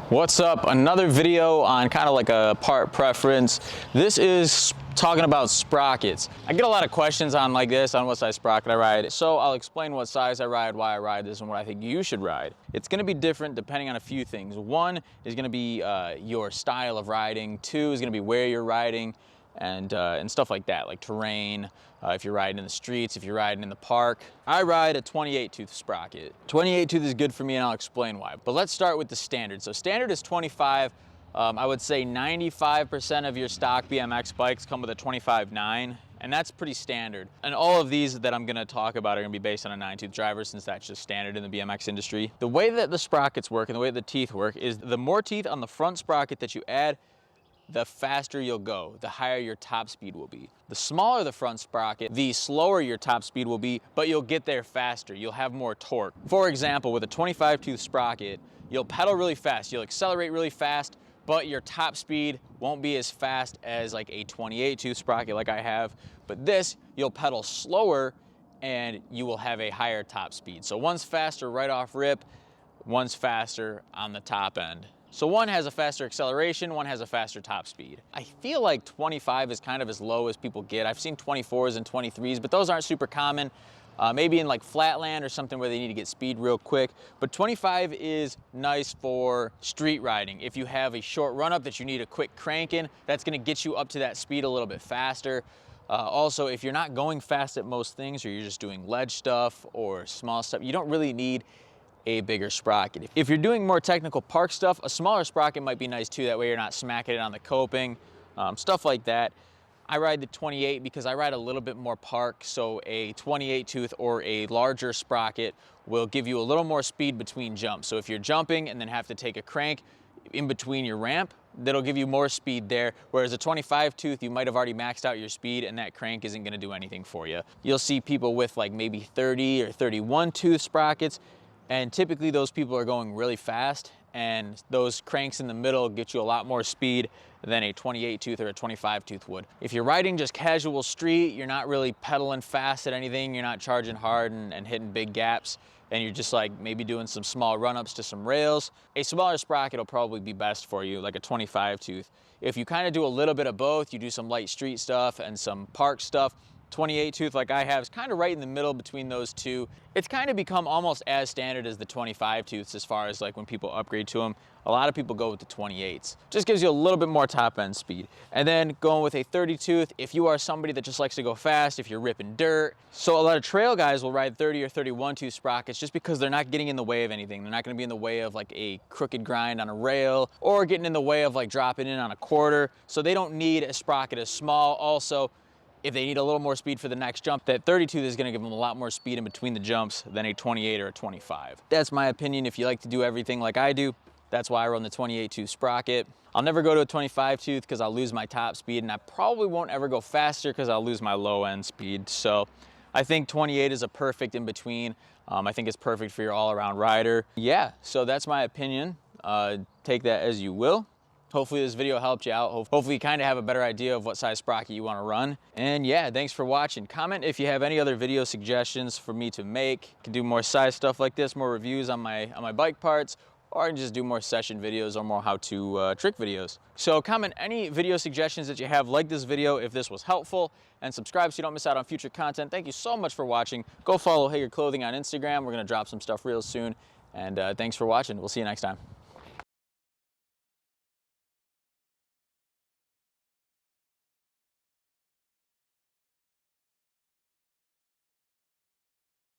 What's up? Another video on kind of like a part preference. This is talking about sprockets. I get a lot of questions on like this, on what size sprocket I ride. So I'll explain what size I ride, why I ride this, and what I think you should ride. It's gonna be different depending on a few things. One is gonna be your style of riding. Two is gonna be where you're riding and stuff like that, like terrain, if you're riding in the streets, if you're riding in the park. I ride a 28 tooth sprocket. 28 tooth is good for me and I'll explain why. But let's start with the standard. So standard is 25. I would say 95% of your stock BMX bikes come with a 25/9, and that's pretty standard. And all of these that I'm gonna talk about are gonna be based on a 9-tooth driver, since that's just standard in the BMX industry. The way that the sprockets work and the way the teeth work is the more teeth on the front sprocket that you add, the faster you'll go, the higher your top speed will be. The smaller the front sprocket, the slower your top speed will be, but you'll get there faster. You'll have more torque. For example, with a 25 tooth sprocket, you'll pedal really fast, you'll accelerate really fast, but your top speed won't be as fast as like a 28 tooth sprocket like I have. But this, you'll pedal slower and you will have a higher top speed. So one's faster right off rip, one's faster on the top end. So one has a faster acceleration, one has a faster top speed. I feel like 25 is kind of as low as people get. I've seen 24s and 23s, but those aren't super common. Maybe in like flatland or something where they need to get speed real quick. But 25 is nice for street riding. If you have a short run up that you need a quick crank in, that's gonna get you up to that speed a little bit faster. Also, if you're not going fast at most things, or you're just doing ledge stuff or small stuff, you don't really need a bigger sprocket. If you're doing more technical park stuff, a smaller sprocket might be nice too. That way you're not smacking it on the coping, stuff like that. I ride the 28 because I ride a little bit more park, so a 28 tooth or a larger sprocket will give you a little more speed between jumps. So if you're jumping and then have to take a crank in between your ramp, that'll give you more speed there. Whereas a 25 tooth, you might have already maxed out your speed and that crank isn't gonna do anything for you. You'll see people with like maybe 30 or 31 tooth sprockets, and typically those people are going really fast, and those cranks in the middle get you a lot more speed than a 28 tooth or a 25 tooth would. If you're riding just casual street, you're not really pedaling fast at anything, you're not charging hard and hitting big gaps, and you're just like maybe doing some small run-ups to some rails, a smaller sprocket will probably be best for you, like a 25 tooth. If you kind of do a little bit of both, you do some light street stuff and some park stuff, 28 tooth like I have is kind of right in the middle between those two. It's kind of become almost as standard as the 25 tooths as far as like when people upgrade to them. A lot of people go with the 28s. Just gives you a little bit more top end speed. And then going with a 30 tooth, if you are somebody that just likes to go fast, if you're ripping dirt. So a lot of trail guys will ride 30 or 31 tooth sprockets just because they're not getting in the way of anything. They're not gonna be in the way of like a crooked grind on a rail or getting in the way of like dropping in on a quarter. So they don't need a sprocket as small. Also, if they need a little more speed for the next jump, that 30 tooth is gonna give them a lot more speed in between the jumps than a 28 or a 25. That's my opinion. If you like to do everything like I do, that's why I run the 28 tooth sprocket. I'll never go to a 25 tooth because I'll lose my top speed, and I probably won't ever go faster because I'll lose my low end speed. So I think 28 is a perfect in between. I think it's perfect for your all around rider. Yeah, so that's my opinion. Take that as you will. Hopefully this video helped you out. Hopefully you kind of have a better idea of what size sprocket you want to run. And yeah, thanks for watching. Comment if you have any other video suggestions for me to make. I can do more size stuff like this, more reviews on my bike parts, or I can just do more session videos or more how-to trick videos. So comment any video suggestions that you have, like this video if this was helpful, and subscribe so you don't miss out on future content. Thank you so much for watching. Go follow Hager Clothing on Instagram. We're gonna drop some stuff real soon. And thanks for watching. We'll see you next time.